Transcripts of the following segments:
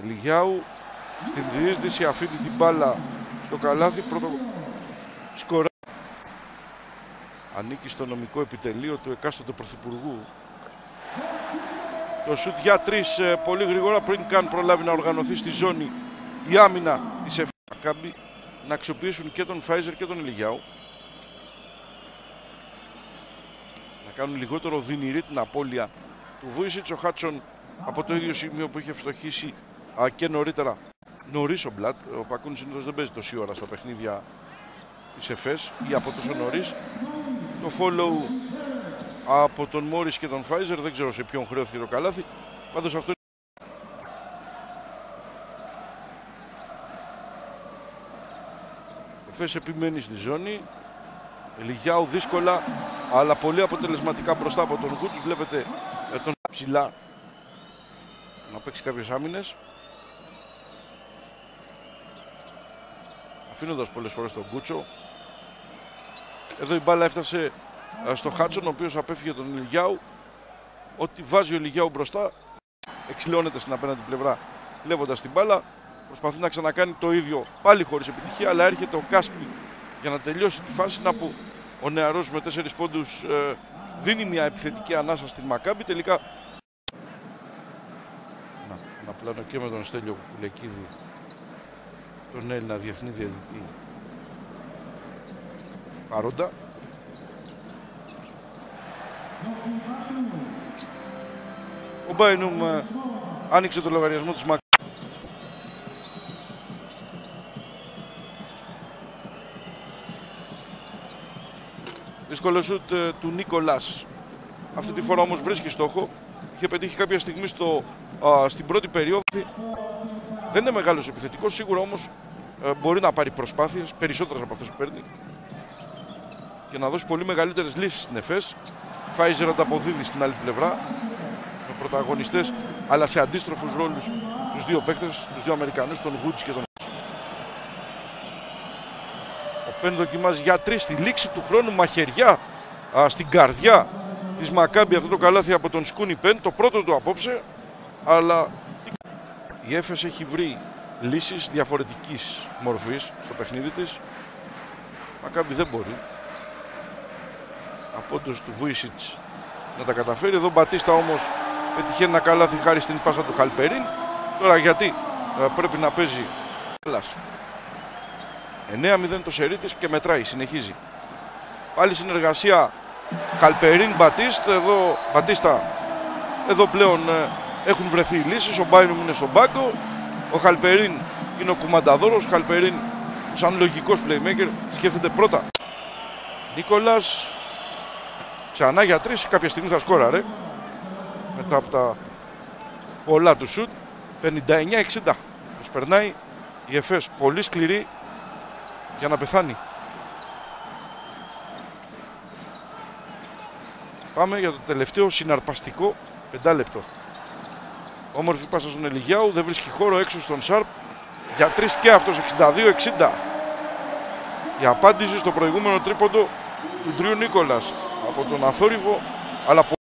Λιγιάου στην διείσδυση αφήνει την μπάλα στο καλάθι, πρώτο σκορά. Ανήκει στο νομικό επιτελείο του εκάστοτε πρωθυπουργού. Το σουτ για 3 πολύ γρήγορα πριν καν προλάβει να οργανωθεί στη ζώνη η άμυνα της ΕΦ Μακάμπι, να αξιοποιήσουν και τον Φάιζερ και τον Λιγιάου, να κάνουν λιγότερο δυνηρή την απώλεια του Βούισιτς. Ο Χάτσον από το ίδιο σημείο που είχε ευστοχήσει και νωρίτερα νωρίς ο Μπλατ. Ο Πακούν συνήθως δεν παίζει τόση ώρα στα παιχνίδια της ΕΦΕΣ ή από τόσο νωρίς. Το follow από τον Μόρις και τον Φάιζερ, δεν ξέρω σε ποιον χρεώθηκε το καλάθι, πάντως αυτό. Ο ΕΦΕΣ επιμένει στη ζώνη. Λιγιάου δύσκολα αλλά πολύ αποτελεσματικά μπροστά από τον Γουτς. Βλέπετε τον ψηλά να παίξει κάποιες άμυνες, αφήνοντας πολλές φορές τον Γκούτσο. Εδώ η μπάλα έφτασε στο Χάτσον, ο οποίος απέφυγε τον Λιγιάου. Ό,τι βάζει ο Λιγιάου μπροστά εξηλώνεται στην απέναντι πλευρά, βλέποντας την μπάλα. Προσπαθεί να ξανακάνει το ίδιο, πάλι χωρίς επιτυχία, αλλά έρχεται ο Κάσπι για να τελειώσει τη φάση. Να που ο νεαρός με 4 πόντους δίνει μια επιθετική ανάσα στην Μακάμπι. Τελικά να πλάνο και με τον Στέλιο Κουκουλεκίδη, τον Έλληνα διεθνή διαιτητή, παρόντα. Ο Μπάινουμ άνοιξε το λογαριασμό της Μακάμπι. Δύσκολο σουτ του Νίκολας. Αυτή τη φορά όμως βρίσκει στόχο. Είχε πετύχει κάποια στιγμή στην πρώτη περίοδο. Δεν είναι μεγάλος επιθετικός, σίγουρα όμως μπορεί να πάρει προσπάθειες, περισσότερες από αυτές που παίρνει, και να δώσει πολύ μεγαλύτερες λύσεις στην ΕΦΕΣ. Φάιζερ ανταποδίδει στην άλλη πλευρά, με πρωταγωνιστές αλλά σε αντίστροφους ρόλους τους δύο παίκτες, τους δύο Αμερικανούς, τον Γουτς και τον. Ο Πεν δοκιμάζει για 3 στη λήξη του χρόνου, μαχαιριά στην καρδιά της Μακάμπι, αυτό το καλάθι από τον Σκούνι Πεν, το πρώτο του απόψε, αλλά η ΕΦΕΣ έχει βρει λύσεις διαφορετικής μορφής στο παιχνίδι της. Μακάμπι δεν μπορεί απόντος του Βούισιτς να τα καταφέρει. Εδώ Μπατίστα όμως πετυχαίνει ένα καλάθι χάρη στην πάσα του Χαλπερίν. Τώρα γιατί πρέπει να παίζει 9-0 το σερί της και μετράει, συνεχίζει. Πάλι συνεργασία Χαλπερίν Μπατίστα. Εδώ πλέον έχουν βρεθεί οι λύσεις. Ο Μπάινουμ είναι στον πάγκο. Ο Χαλπερίν είναι ο κουμανταδόρος. Ο Χαλπερίν, σαν λογικός playmaker, σκέφτεται πρώτα. Νίκολας ξανά για 3. Κάποια στιγμή θα σκόραρε μετά από τα πολλά του σουτ. 59-60. Τους περνάει η ΕΦΕΣ, πολύ σκληρή για να πεθάνει. Πάμε για το τελευταίο συναρπαστικό 5 λεπτό. Όμορφη πάσα στον Ελιγιάου, δεν βρίσκει χώρο έξω στον Σάρπ. Για 3 και αυτός, 62-60. Η απάντηση στο προηγούμενο τρίποντο του Ντρίου Νίκολας από τον αθόρυβο, αλλά το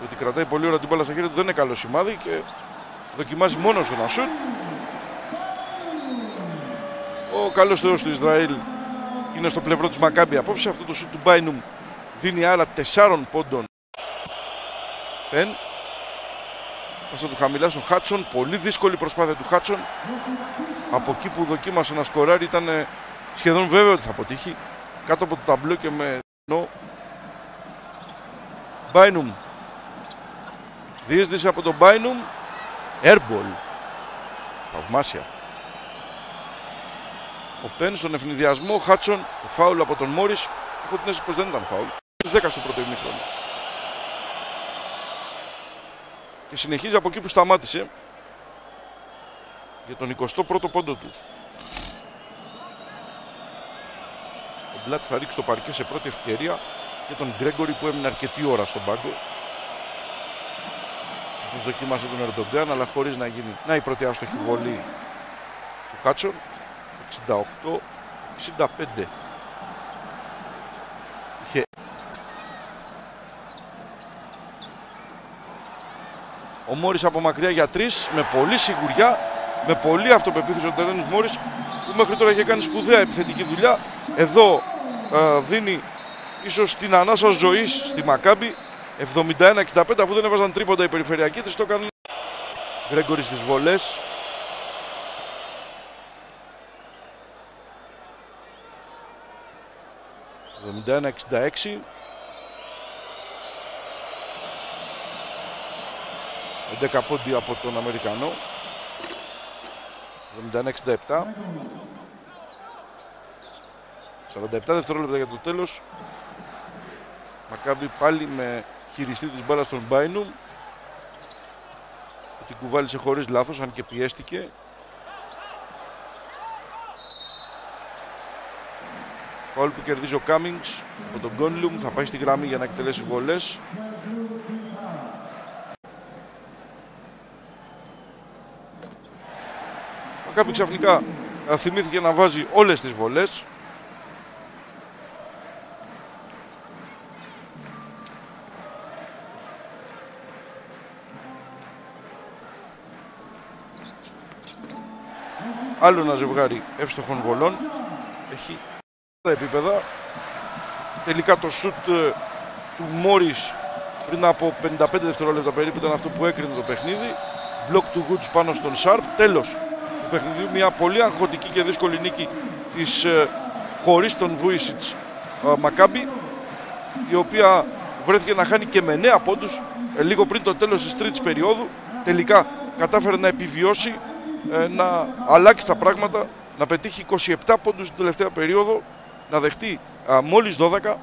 ότι κρατάει πολύ ώρα την μπάλα στα χέρια του δεν είναι καλό σημάδι και δοκιμάζει μόνος του ένα σουτ. Ο καλός θεός του Ισραήλ είναι στο πλευρό της Μακάμπι απόψε. Αυτό το σουτ του Μπάινουμ δίνει άλλα 4 πόντων. Πεν. Πάσα του χαμηλά στον Χάτσον. Πολύ δύσκολη προσπάθεια του Χάτσον. Από εκεί που δοκίμασε να σκοράρει ήταν σχεδόν βέβαιο ότι θα αποτύχει. Κάτω από το ταμπλό και με νο. Μπάινουμ. Διείσδυση από τον Μπάινουμ. Airball. Θαυμάσια. Ο Πεν στον ευνηδιασμό. Χάτσον. Το φάουλ από τον Μόρις. Έχω την αίσθηση πως δεν ήταν φάουλ. Στις 10 στο πρώτο ημίχρονο. Και συνεχίζει από εκεί που σταμάτησε για τον 21ο πόντο του. Ο Μπλατ θα ρίξει το παρκέ σε πρώτη ευκαιρία και τον Γκρέγκορι που έμεινε αρκετή ώρα στον πάγκο. Αυτός δοκίμασε τον Ερντογκάν αλλά χωρίς να γίνει. Να η πρώτη άστοχη βολή του Χάτσον. 68-65. Ο Μόρις από μακριά για 3, με πολλή σιγουριά, με πολλή αυτοπεποίθηση ο Τερένης Μόρις, που μέχρι τώρα είχε κάνει σπουδαία επιθετική δουλειά. Εδώ δίνει ίσως την ανάσα ζωής στη Μακάμπι. 71-65, αφού δεν έβαζαν τρίποντα οι περιφερειακοί, το έκαναν. Γκρέγκορης στις βολές. 71-66. 11 πόντι από τον Αμερικανό. 71-67. 47 δευτερόλεπτα για το τέλος. Μακάμπι πάλι με χειριστή της μπάλας στον Μπάινουμ. Την κουβάλισε χωρίς λάθος, αν και πιέστηκε. Φάουλ που κερδίζει ο Κάμινγκς από τον Γκόνλουμ. Θα πάει στη γραμμή για να εκτελέσει βολές. Μακάμπι ξαφνικά θυμήθηκε να βάζει όλες τις βολές. Άλλο ένα ζευγάρι εύστοχων βολών. Έχει τα επίπεδα. Τελικά το σουτ του Μόρις πριν από 55 δευτερόλεπτα περίπου ήταν αυτό που έκρινε το παιχνίδι. Μπλοκ του Woods πάνω στον Σάρπ. Τέλος του παιχνιδιού, μια πολύ αγχωτική και δύσκολη νίκη της χωρίς τον Βούισιτς Μακάμπι, η οποία βρέθηκε να χάνει και με 9 πόντους λίγο πριν το τέλος της τρίτης περίοδου. Τελικά κατάφερε να επιβιώσει, να αλλάξει τα πράγματα, να πετύχει 27 πόντους στην τελευταία περίοδο, να δεχτεί μόλις 12